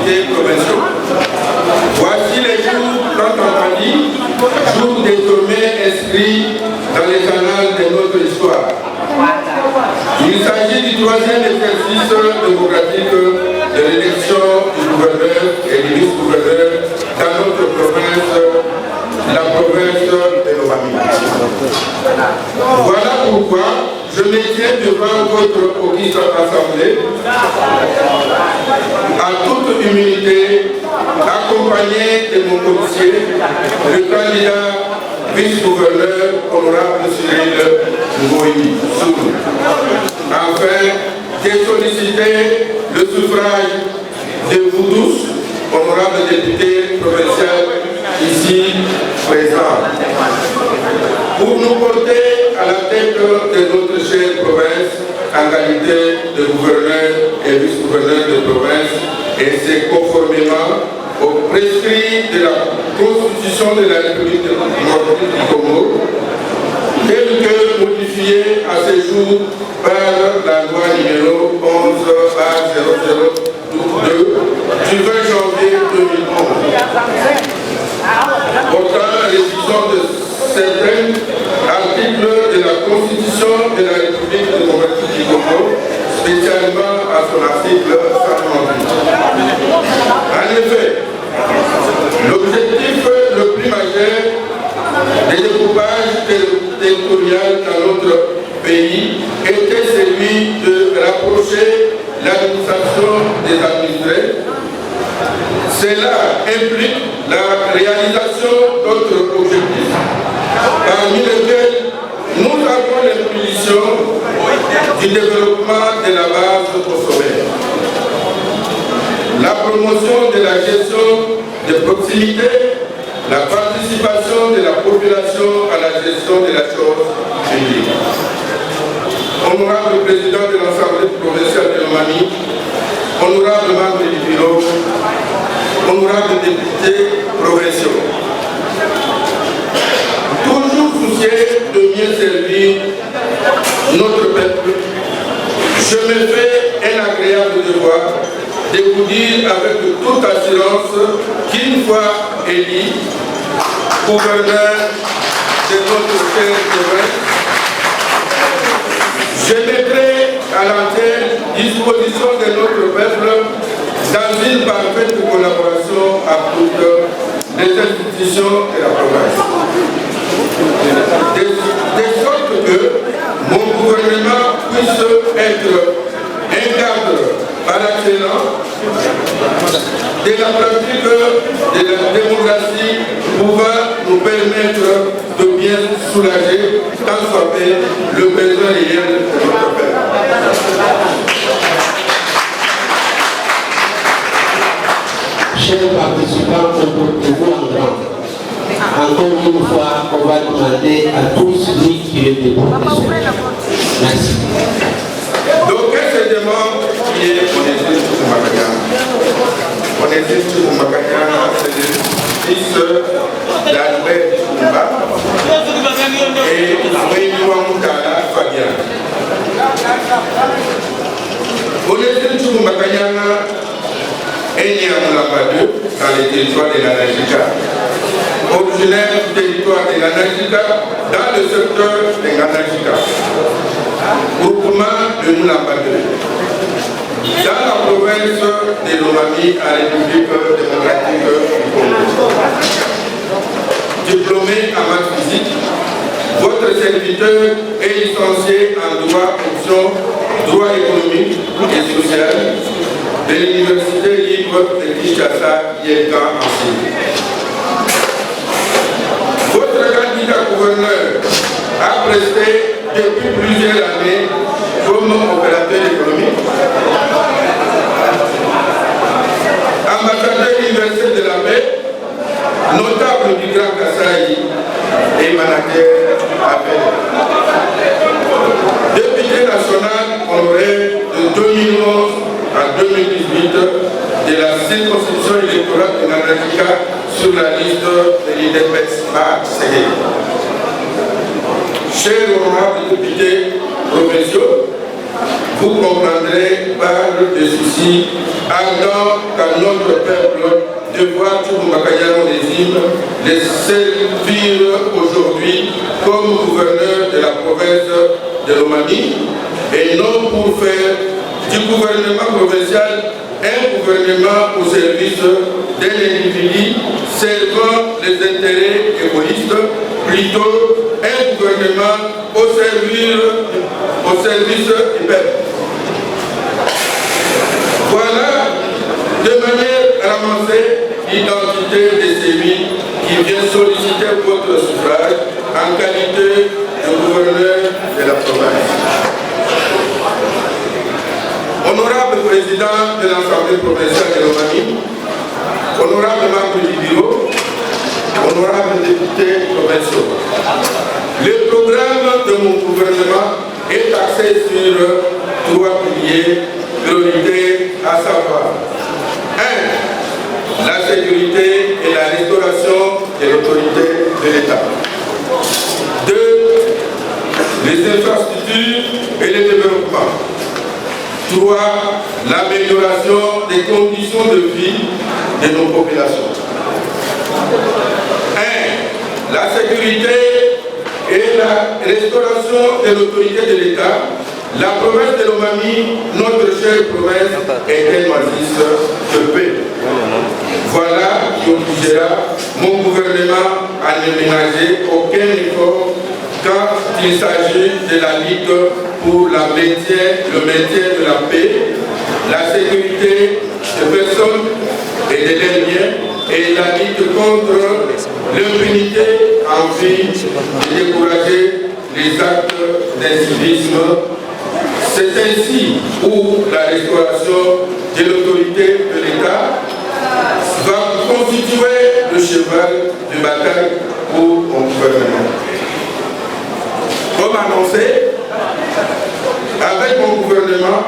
députés provinciaux. Voici les jours tant entendus, jours désormais inscrits dans les annales de notre histoire. Il s'agit du troisième exercice démocratique de l'élection du gouverneur et du vice-gouverneur dans notre province, la province de Lomami. Voilà pourquoi je me tiens devant votre auguste assemblée, en toute humilité, accompagné de mon policier, le candidat vice-gouverneur honorable Cyril Ngoï Sourou, afin de solliciter le suffrage de vous tous, honorables députés provinciaux ici présents, pour nous porter à la tête de notre chère province en qualité de gouverneur et vice-gouverneur de province, et c'est conformément au prescrit de la Constitution de la République du Congo, tel que modifié à ce jour par la loi numéro 11/002 du 20 janvier 2011. Portant la révision de certains articles de la Constitution de la République démocratique du Congo, spécialement à son article 198. En effet, l'objectif le plus majeur des découpages territorial dans notre pays était celui de rapprocher l'administration des administrés. Cela implique la réalisation d'autres objectifs, parmi lesquels nous avons l'impulsion du développement de la base au sommet, la promotion de la gestion de proximité, la participation de la population à la gestion de la chose publique. Honorable président de l'Assemblée provinciale de Lomami, honorable membre du bureau, honorables députés provinciaux, toujours soucieux de mieux servir notre peuple, je me fais un agréable devoir de vous dire avec toute assurance qu'une fois élu gouverneur de notre chère province, je mettrai à l'entière disposition de notre peuple dans une parfaite collaboration à toutes les institutions de la province. De sorte que mon gouvernement puisse être un cadre par excellence de la pratique de la démocratie pouvant nous permettre de bien soulager tant soit fait le besoin réel de notre peuple. Chers participants, comportez-vous en grand. Encore une fois, on va demander à tous qui est debout. Merci. Donc, qu'est-ce que demande qui est Onésime Tshisekedi? Onésime Tshisekedi, c'est le fils d'Albert Tshisekedi et Réunion Moutala Fabien. Onésime Tshisekedi est né à Moulamba 2 dans les territoires de la Najika. Originaire du territoire de la Najika, dans le secteur de la Najika. Groupement de Moulamba 2. Dans la province de Lomami, à la République démocratique du Congo. Diplômé en maths physique, votre serviteur est licencié en droit, option, droit économique et social de l'Université libre de Kinshasa, Yéka en Syrie. Votre candidat gouverneur a presté depuis plusieurs années comme opérateur économique, ambassadeur universel de la paix, notable du Grand Kasaï et manager appelé. Député national honoraire de 2011 à 2018 de la circonscription électorale de Nanajika sur la liste de l'IDPS Ségué. Chers honorables députés provinciaux, vous comprendrez par des soucis ardent qu'à notre peuple de voir Tchoukoumakayan Onésime les servir aujourd'hui comme gouverneur de la province de Lomami et non pour faire du gouvernement provincial un gouvernement au service d'un individu servant les intérêts égoïstes, plutôt un gouvernement au service du peuple. Voilà de manière ramassée l'identité de celui qui vient solliciter votre suffrage en qualité de gouverneur de la province. Honorable président de l'Assemblée provinciale de Lomami, honorable membre du bureau, honorable député provinciaux, le programme de mon gouvernement est axé sur 3 piliers prioritaires, à savoir 1. La sécurité et la restauration de l'autorité de l'État. 2. Les infrastructures et le développement. 3. L'amélioration des conditions de vie de nos populations. 1. La sécurité et la restauration de l'autorité de l'État. La province de Lomami, notre chère province, est un oasis de paix. Voilà qui obligera mon gouvernement à ne ménager aucun effort quand il s'agit de la lutte pour le maintien de la paix, la sécurité des personnes et de leurs biens et la lutte contre l'impunité en vue de décourager les actes d'incivisme. C'est ainsi où la restauration de l'autorité de l'État va constituer le cheval de bataille pour mon gouvernement. Comme annoncé, avec mon gouvernement,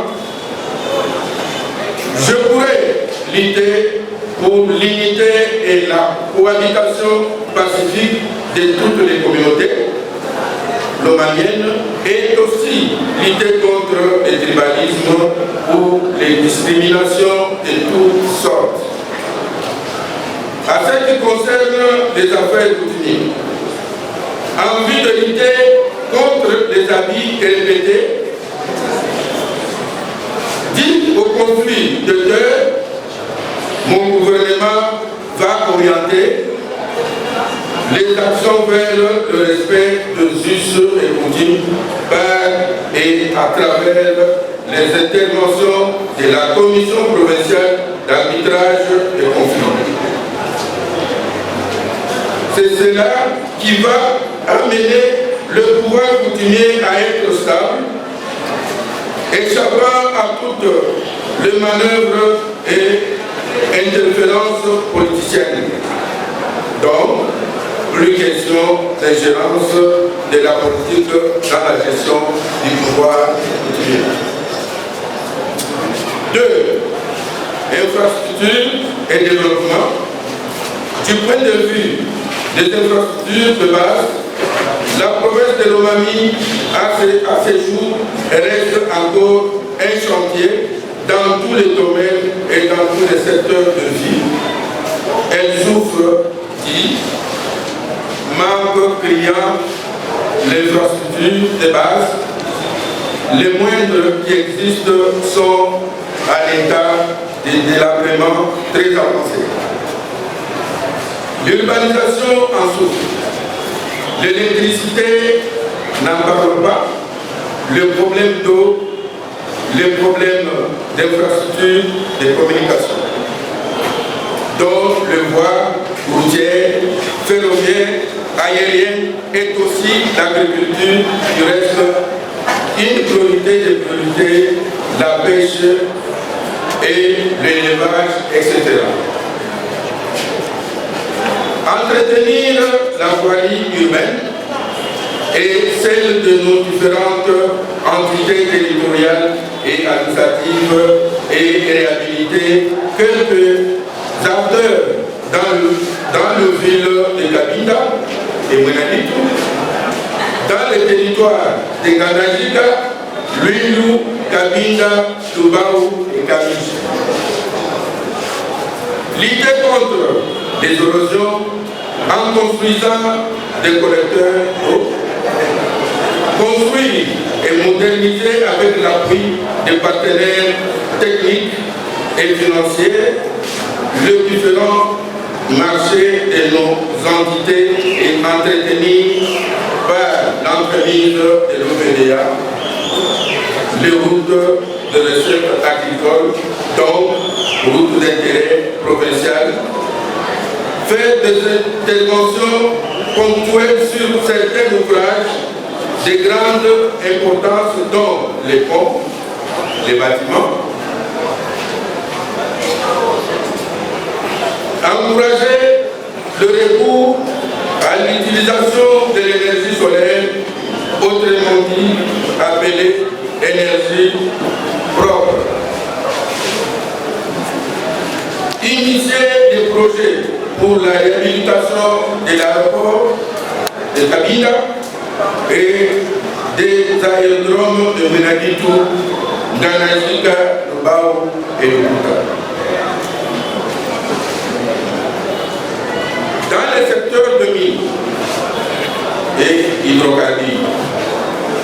je pourrai lutter pour l'unité et la cohabitation pacifique de toutes les communautés lomamiennes et aussi lutter contre le tribalisme ou les discriminations de toutes sortes. À ce qui concerne les affaires coutumières, en vue de lutter contre les abus répétés, dit au conflit de terre, mon gouvernement va orienter les actions vers le respect de us et coutumes par et à travers les interventions de la Commission provinciale d'arbitrage des conflits. C'est cela qui va amener le pouvoir coutumier à être stable, échappant à toutes les manœuvres et interférences politiciennes. Donc, plus question d'ingérence de la politique dans la gestion du pouvoir coutumier. 2. Infrastructure et développement. Du point de vue des infrastructures de base, la province de Lomami, à ce jour, reste encore un chantier dans tous les domaines et dans tous les secteurs de vie. Elle souffre manque criant l'infrastructure de base. Les moindres qui existent sont à l'état de délabrement très avancé. L'urbanisation en souffre. L'électricité n'en parle pas. Le problème d'eau, les problèmes d'infrastructure, de communication. Donc, le voie routière, ferroviaire, aérienne est aussi l'agriculture qui reste une priorité des priorités, la pêche et l'élevage, etc. Entretenir la voirie urbaine et celle de nos différentes entités territoriales et administratives et réhabiliter quelques acteurs dans le ville de Kabinda et Mwenaditu, dans les territoires de Ganajika, Luilu, Kabinda, Tubaou et Kamish. Lutter contre les érosions en construisant des collecteurs d'eau. Construire et moderniser avec l'appui des partenaires techniques et financiers les différents marchés de nos entités et entretenir par l'entremise de l'OPDA les routes de recherche agricole, donc routes d'intérêt provincial, faire des interventions ponctuelles sur certains ouvrages de grande importance dont les ponts, les bâtiments, encourager le recours à l'utilisation de l'énergie solaire, autrement dit appelée énergie propre. Initier des projets pour la réhabilitation de l'aéroport de Kabila et des aérodromes de Menaditou, Ganajika, Lubao et Lukuta. Dans le secteur de mines et hydrocarbures,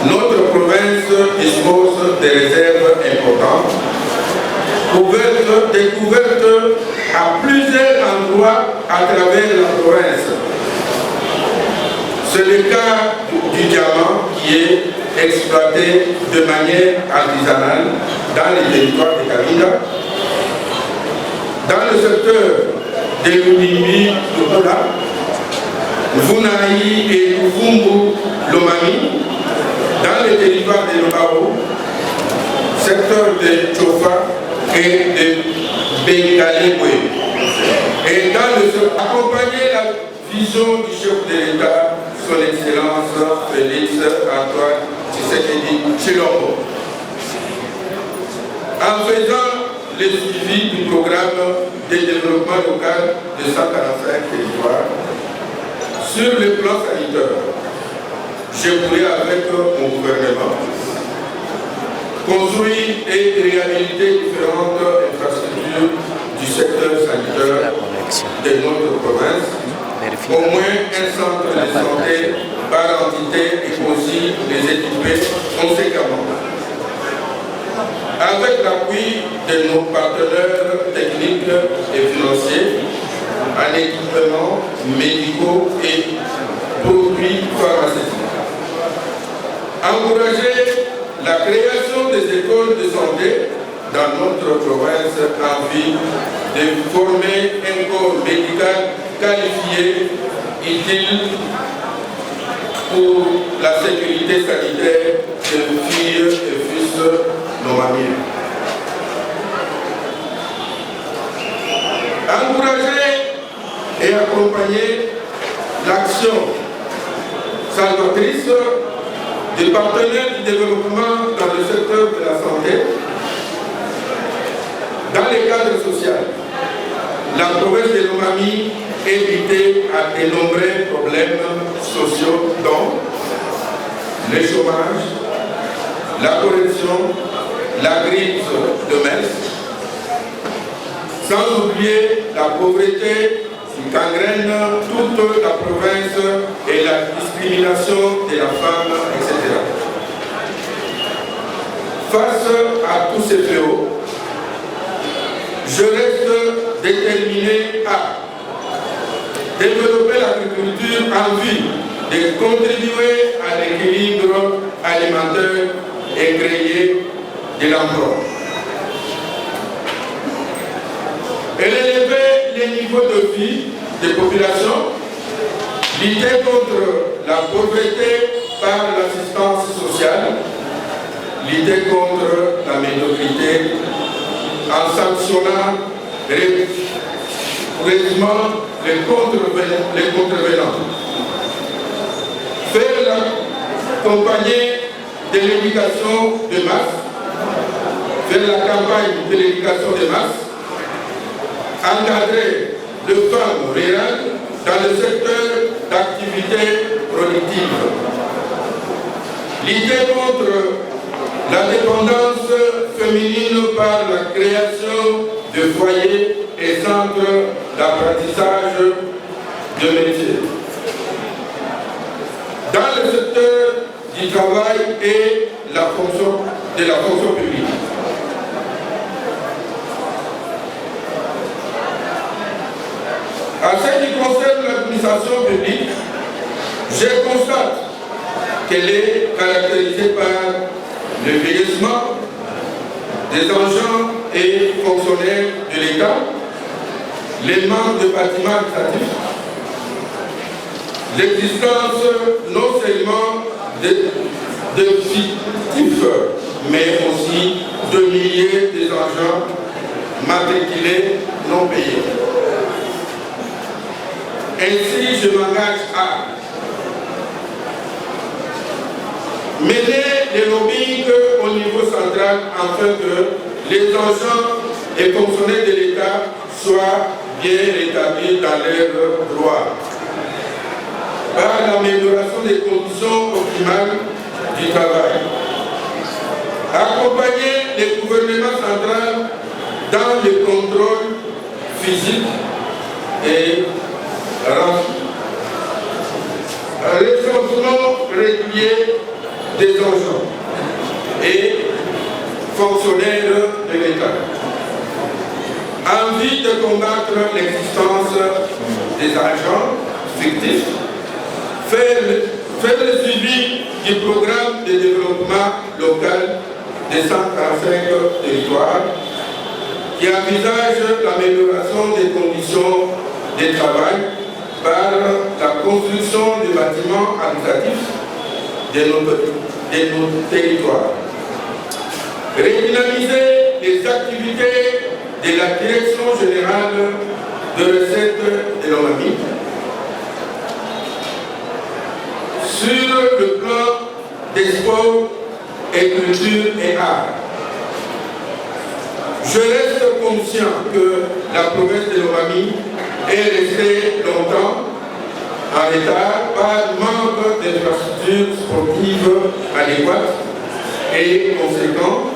notre province dispose de réserves importantes, découvertes à plusieurs endroits à travers la province. C'est le cas du diamant qui est exploité de manière artisanale dans les territoires de Kabila, dans le secteur de l'Unimi, Lukula, Vunaï et Uvumbu, Lomami, dans les territoires de Lobao, secteur de Tchofa et de Bengalebwe. Et dans le accompagner la vision du chef de l'État, son Excellence Félix Antoine Tshisekedi Tshilombo, en faisant le suivi du programme de développement local de 145 territoires sur le plan sanitaire. J'ai voulu avec mon gouvernement construire et réhabiliter différentes infrastructures du secteur sanitaire de notre province, au moins un centre de santé par entité et aussi les équiper conséquemment. Avec l'appui de nos partenaires techniques et financiers en équipements médicaux et produits pharmaceutiques. Encourager la création des écoles de santé dans notre province en vue de former un corps médical qualifié, utile pour la sécurité sanitaire de filles et fils nomamiens. Encourager et accompagner l'action salvatrice des partenaires du développement dans le secteur de la santé. Dans le cadre social, la province de Lomami est invitée à de nombreux problèmes sociaux dont le chômage, la corruption, la grippe de mers, sans oublier la pauvreté qui gangrène toute la province et la discrimination de la femme, etc. Face à tous ces fléaux, je reste déterminé à développer l'agriculture en vue de contribuer à l'équilibre alimentaire et créer de l'emploi. Élever les niveaux de vie des populations, lutter contre la pauvreté par l'assistance sociale, lutter contre la médiocrité en sanctionnant réellement les contrevenants. Faire accompagner de l'éducation de masse, faire la campagne de l'éducation de masse, encadrer les femmes rurales dans le secteur d'activité productive, lutter contre la dépendance féminine par la création de foyers aisant centre d'apprentissage de métier. Dans le secteur du travail et de la fonction publique. En ce qui concerne l'administration publique, je constate qu'elle est caractérisée par le vieillissement des agents et fonctionnaires de l'État, les manques de bâtiments administratifs, l'existence non seulement de fictifs, mais aussi de milliers d'agents matriculés non payés. Ainsi, je m'engage à mener les lobbying au niveau central afin que les agents et fonctionnaires de l'État soient bien rétablis dans leurs droits. Par l'amélioration des conditions optimales du travail. Accompagner les gouvernements centraux dans le contrôle physique et recensement régulier des agents et fonctionnaires de l'État. Envie de combattre l'existence des agents fictifs, faire le suivi du programme de développement local des 145 territoires qui envisage l'amélioration des conditions de travail par la construction de bâtiments administratifs de nos territoires. Redynamiser les activités de la Direction générale de recettes de l'OMAMI sur le plan des sports et culture et art. Je reste conscient que la province de l'OMAMI est restée longtemps en état par manque d'infrastructures sportives adéquates et conséquentes.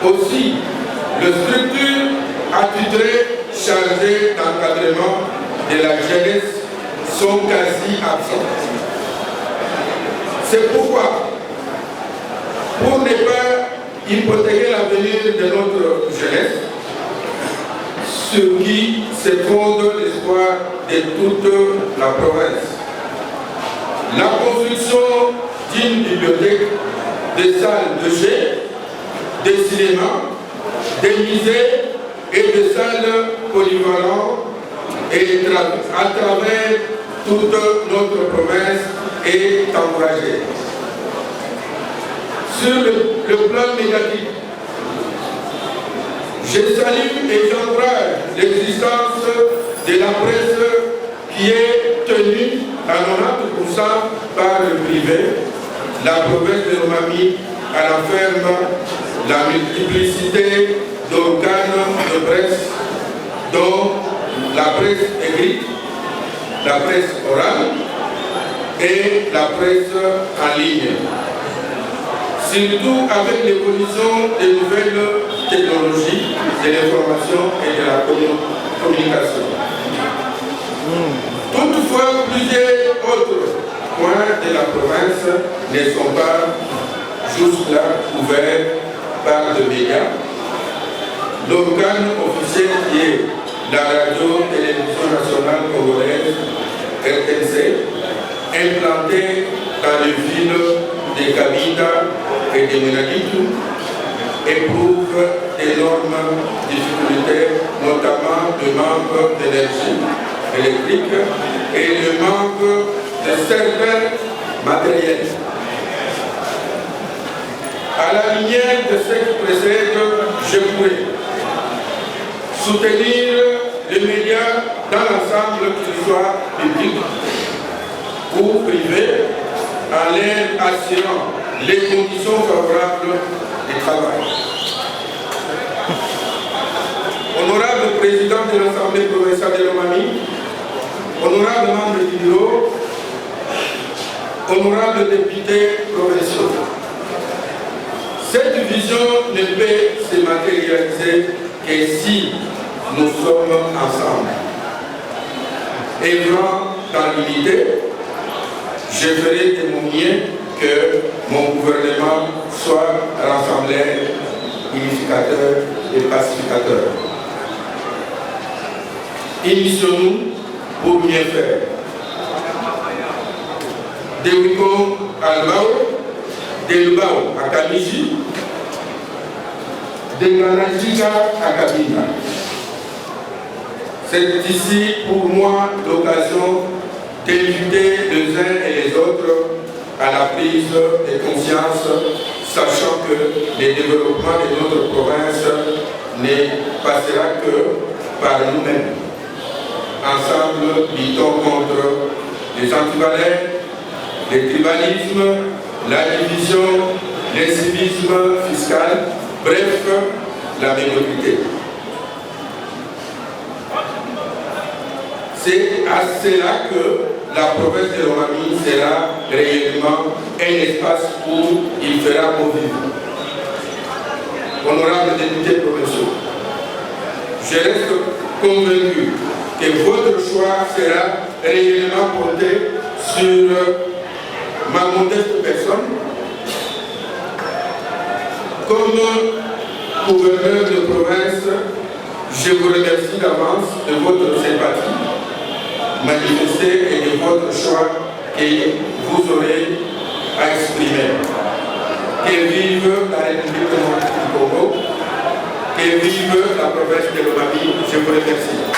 Aussi, les structures attitrées chargées d'encadrement de la jeunesse sont quasi absentes. C'est pourquoi, pour ne pas hypothéquer l'avenir de notre jeunesse, sur qui se fonde l'espoir de toute la province, la construction d'une bibliothèque, des salles de jeux, des cinémas, des musées et des salles polyvalentes et à travers toute notre province est encouragée. Sur le plan médiatique, je salue et j'encourage l'existence de la presse qui est tenue à 90% par le privé. La province de l'OMAMI à la ferme la multiplicité d'organes de presse, dont la presse écrite, la presse orale et la presse en ligne. Surtout avec l'évolution des nouvelles technologies de l'information et de la communication. Toutefois, plusieurs autres points de la province ne sont pas jusque-là couverts par les médias. L'organe officiel qui est la radio-télévision nationale congolaise, RTNC, implantée dans les villes de Kabinda et de Menaditu, éprouve d'énormes difficultés, notamment le manque d'énergie électrique et le manque de certains matériels. À la lumière de ce qui précède, je pourrais soutenir les médias dans l'ensemble, qu'ils soient publics ou privés, en leur assurant les conditions favorables du travail. Honorable président de l'Assemblée provinciale de l'OMAMI, honorable membre du bureau, honorable député provinciaux, cette vision ne peut se matérialiser que si nous sommes ensemble. Œuvrant dans l'unité, je ferai témoigner que mon gouvernement soit rassembleur, unificateur et pacificateur. Unissons-nous pour mieux faire. De Wiko à Lubao, de Lubao à Kamiji, de Nanajiga à Kabila. C'est ici pour moi l'occasion d'inviter les uns et les autres à la prise de conscience, sachant que le développement de notre province ne passera que par nous-mêmes. Ensemble, luttons contre les antivaleurs, le tribalisme, la division, l'incivisme fiscal, bref, la médiocrité. C'est à cela que la province de Lomami sera réellement un espace où il fera convivre. Honorables députés provinciaux, je reste convaincu que votre choix sera réellement porté sur ma modeste personne comme gouverneur de province. Je vous remercie d'avance de votre sympathie manifestée et de votre choix que vous aurez à exprimer. Que vive la République démocratique du Congo, que vive la province de Lomami. Je vous remercie.